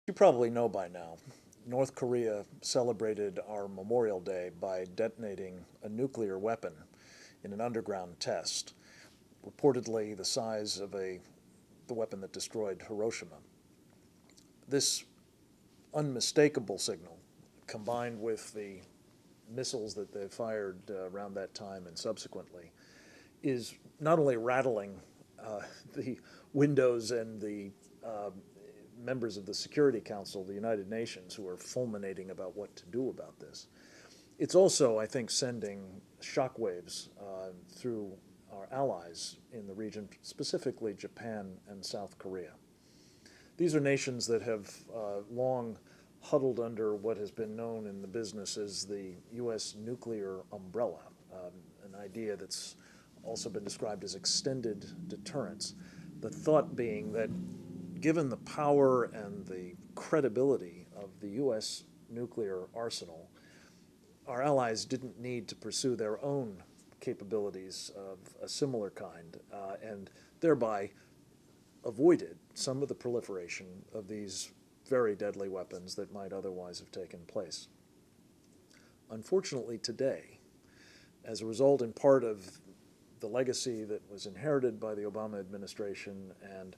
You probably know by now, North Korea celebrated our Memorial Day by detonating a nuclear weapon in an underground test, reportedly the size of the weapon that destroyed Hiroshima. This unmistakable signal, combined with the missiles that they fired around that time and subsequently, is not only rattling the windows and the members of the Security Council of the United Nations who are fulminating about what to do about this. It's also, I think, sending shockwaves through our allies in the region, specifically Japan and South Korea. These are nations that have long huddled under what has been known in the business as the U.S. nuclear umbrella, an idea that's also been described as extended deterrence. The thought being that given the power and the credibility of the U.S. nuclear arsenal, our allies didn't need to pursue their own capabilities of a similar kind, and thereby avoided some of the proliferation of these very deadly weapons that might otherwise have taken place. Unfortunately, today, as a result in part of the legacy that was inherited by the Obama administration and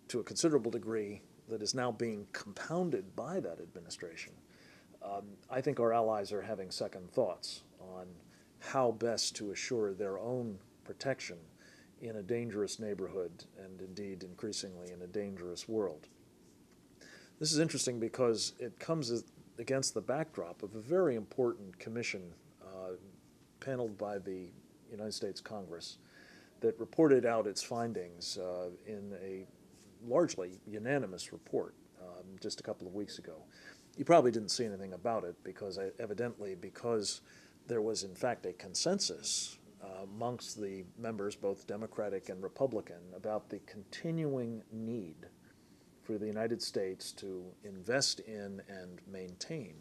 to a considerable degree that is now being compounded by that administration, I think our allies are having second thoughts on how best to assure their own protection in a dangerous neighborhood and indeed increasingly in a dangerous world. This is interesting because it comes against the backdrop of a very important commission paneled by the United States Congress that reported out its findings in a largely unanimous report just a couple of weeks ago. You probably didn't see anything about it because evidently because there was in fact a consensus amongst the members, both Democratic and Republican, about the continuing need for the United States to invest in and maintain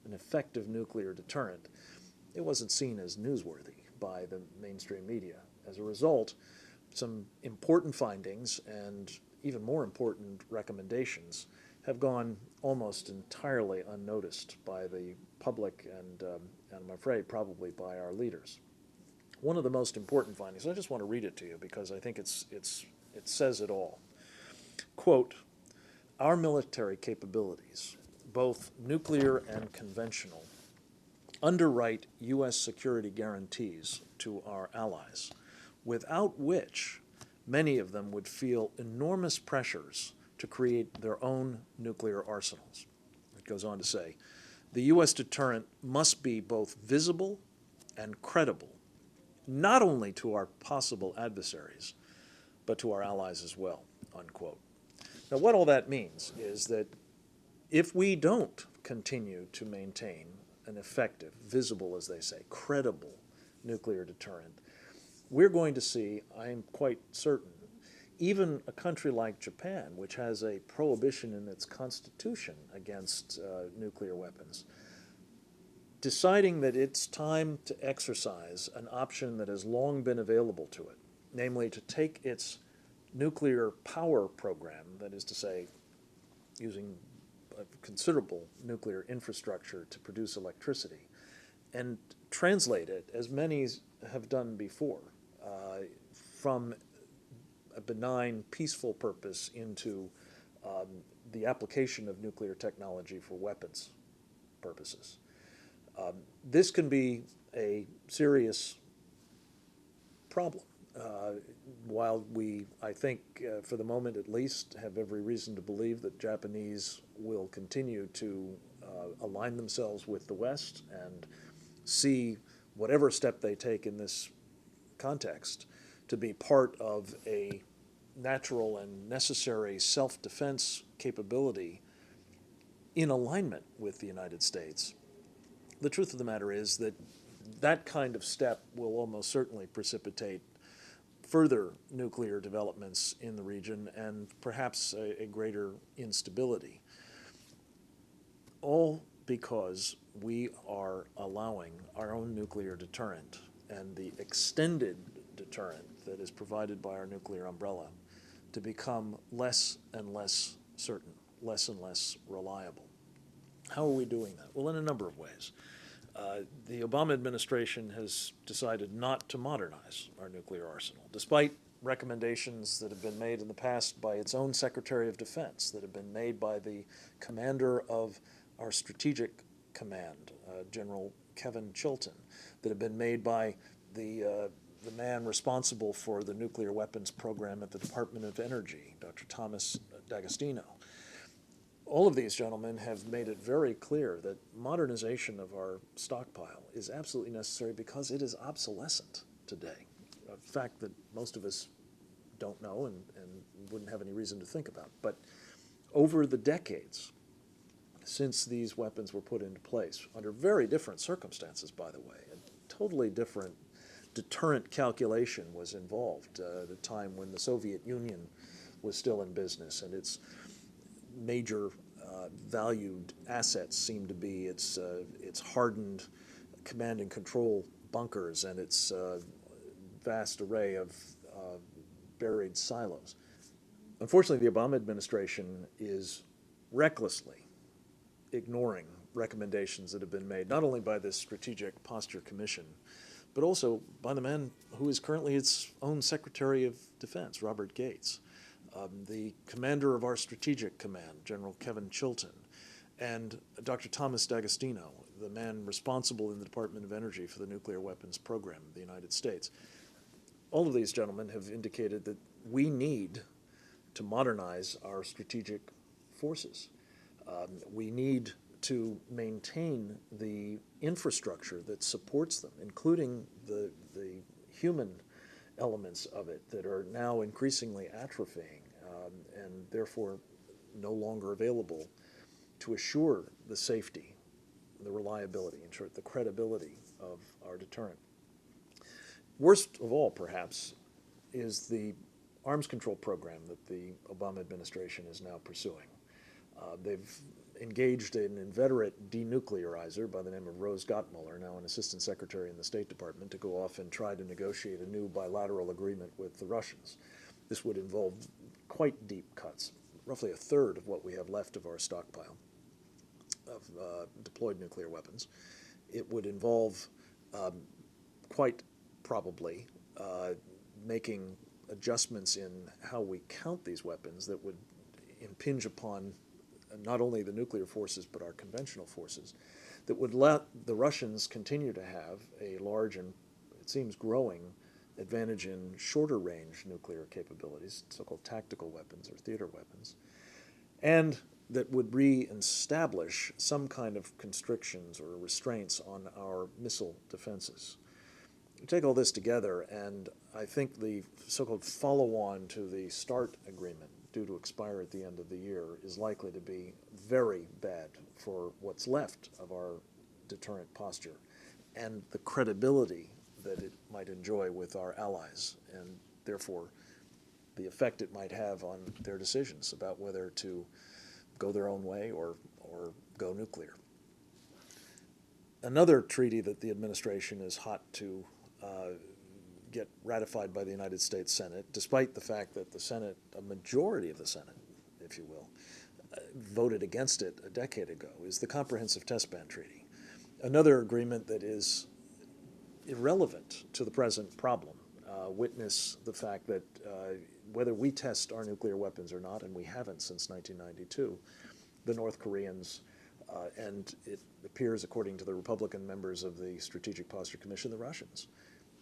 an effective nuclear deterrent. It wasn't seen as newsworthy by the mainstream media. As a result, some important findings and even more important recommendations have gone almost entirely unnoticed by the public and I'm afraid probably by our leaders. One of the most important findings, I just want to read it to you because I think it says it all. Quote, our military capabilities, both nuclear and conventional, underwrite U.S. security guarantees to our allies, without which many of them would feel enormous pressures to create their own nuclear arsenals. It goes on to say, the U.S. deterrent must be both visible and credible, not only to our possible adversaries, but to our allies as well, unquote. Now, what all that means is that if we don't continue to maintain an effective, visible, as they say, credible nuclear deterrent, we're going to see, I'm quite certain, even a country like Japan, which has a prohibition in its constitution against nuclear weapons, deciding that it's time to exercise an option that has long been available to it, namely to take its nuclear power program, that is to say, using a considerable nuclear infrastructure to produce electricity, and translate it, as many have done before, from a benign, peaceful purpose into the application of nuclear technology for weapons purposes. This can be a serious problem. While we, I think, for the moment at least, have every reason to believe that Japanese will continue to align themselves with the West and see whatever step they take in this context to be part of a natural and necessary self-defense capability in alignment with the United States. The truth of the matter is that that kind of step will almost certainly precipitate further nuclear developments in the region and perhaps a greater instability. All because we are allowing our own nuclear deterrent and the extended deterrent that is provided by our nuclear umbrella to become less and less certain. less and less reliable. How are we doing that? Well, in a number of ways. The Obama administration has decided not to modernize our nuclear arsenal, despite recommendations that have been made in the past by its own Secretary of Defense, that have been made by the commander of our Strategic Command, General Kevin Chilton, that have been made by the man responsible for the nuclear weapons program at the Department of Energy, Dr. Thomas D'Agostino. All of these gentlemen have made it very clear that modernization of our stockpile is absolutely necessary because it is obsolescent today, a fact that most of us don't know and wouldn't have any reason to think about. But over the decades since these weapons were put into place, under very different circumstances, by the way, a totally different deterrent calculation was involved at a time when the Soviet Union was still in business, and its major valued assets seemed to be its hardened command and control bunkers and its vast array of buried silos. Unfortunately, the Obama administration is recklessly ignoring recommendations that have been made, not only by this Strategic Posture Commission, but also by the man who is currently its own Secretary of Defense, Robert Gates, the commander of our Strategic Command, General Kevin Chilton, and Dr. Thomas D'Agostino, the man responsible in the Department of Energy for the nuclear weapons program of the United States. All of these gentlemen have indicated that we need to modernize our strategic forces. We need to maintain the infrastructure that supports them, including the human elements of it that are now increasingly atrophying and therefore no longer available to assure the safety, the reliability, in short, the credibility of our deterrent. Worst of all, perhaps, is the arms control program that the Obama administration is now pursuing. They've engaged an inveterate denuclearizer by the name of Rose Gottmuller, now an assistant secretary in the State Department, to go off and try to negotiate a new bilateral agreement with the Russians. This would involve quite deep cuts, roughly a third of what we have left of our stockpile of deployed nuclear weapons. It would involve quite probably making adjustments in how we count these weapons that would impinge upon not only the nuclear forces but our conventional forces, that would let the Russians continue to have a large and, it seems, growing advantage in shorter range nuclear capabilities, so-called tactical weapons or theater weapons, and that would re-establish some kind of constrictions or restraints on our missile defenses. You take all this together, and I think the so-called follow-on to the START agreement, due to expire at the end of the year, is likely to be very bad for what's left of our deterrent posture and the credibility that it might enjoy with our allies, and therefore the effect it might have on their decisions about whether to go their own way or go nuclear. Another treaty that the administration is hot to get ratified by the United States Senate, despite the fact that the Senate, a majority of the Senate, if you will, voted against it a decade ago, is the Comprehensive Test Ban Treaty. Another agreement that is irrelevant to the present problem. Witness the fact that whether we test our nuclear weapons or not, and we haven't since 1992, the North Koreans, and it appears according to the Republican members of the Strategic Posture Commission, the Russians,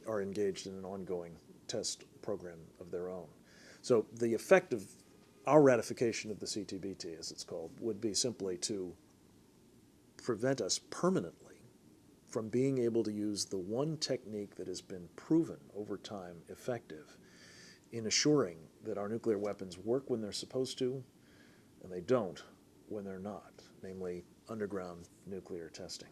are engaged in an ongoing test program of their own. So the effect of our ratification of the CTBT, as it's called, would be simply to prevent us permanently from being able to use the one technique that has been proven over time effective in assuring that our nuclear weapons work when they're supposed to, and they don't when they're not, namely underground nuclear testing.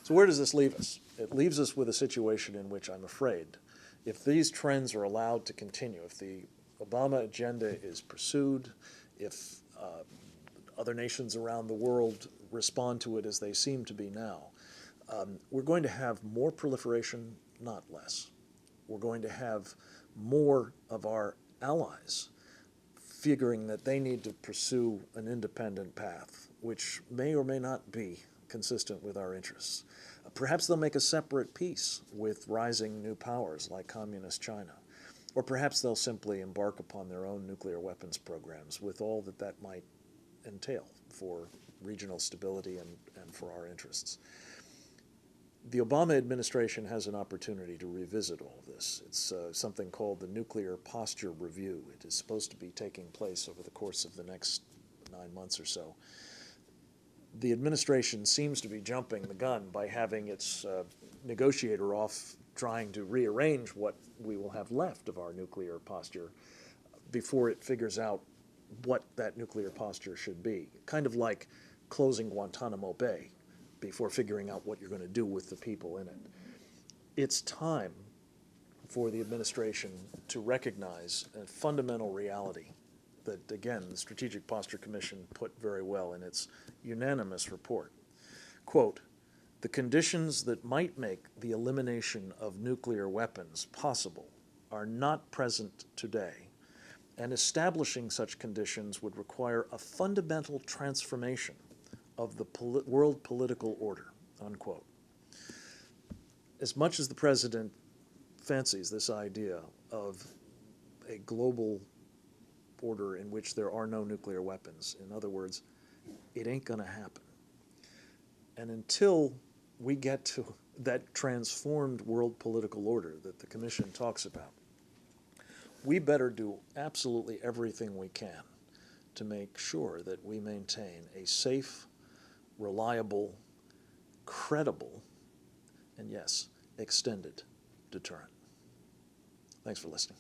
So where does this leave us? It leaves us with a situation in which I'm afraid, if these trends are allowed to continue, if the Obama agenda is pursued, if other nations around the world respond to it as they seem to be now, we're going to have more proliferation, not less. We're going to have more of our allies figuring that they need to pursue an independent path, which may or may not be consistent with our interests. Perhaps they'll make a separate peace with rising new powers like Communist China. Or perhaps they'll simply embark upon their own nuclear weapons programs with all that that might entail for regional stability and for our interests. The Obama administration has an opportunity to revisit all of this. It's something called the Nuclear Posture Review. It is supposed to be taking place over the course of the next 9 months or so. The administration seems to be jumping the gun by having its negotiator off trying to rearrange what we will have left of our nuclear posture before it figures out what that nuclear posture should be. Kind of like closing Guantanamo Bay before figuring out what you're going to do with the people in it. It's time for the administration to recognize a fundamental reality that, again, the Strategic Posture Commission put very well in its unanimous report. Quote, "The conditions that might make the elimination of nuclear weapons possible are not present today, and establishing such conditions would require a fundamental transformation of the world political order," unquote. As much as the president fancies this idea of a global order in which there are no nuclear weapons, in other words, it ain't going to happen. And until we get to that transformed world political order that the Commission talks about, we better do absolutely everything we can to make sure that we maintain a safe, reliable, credible, and yes, extended deterrent. Thanks for listening.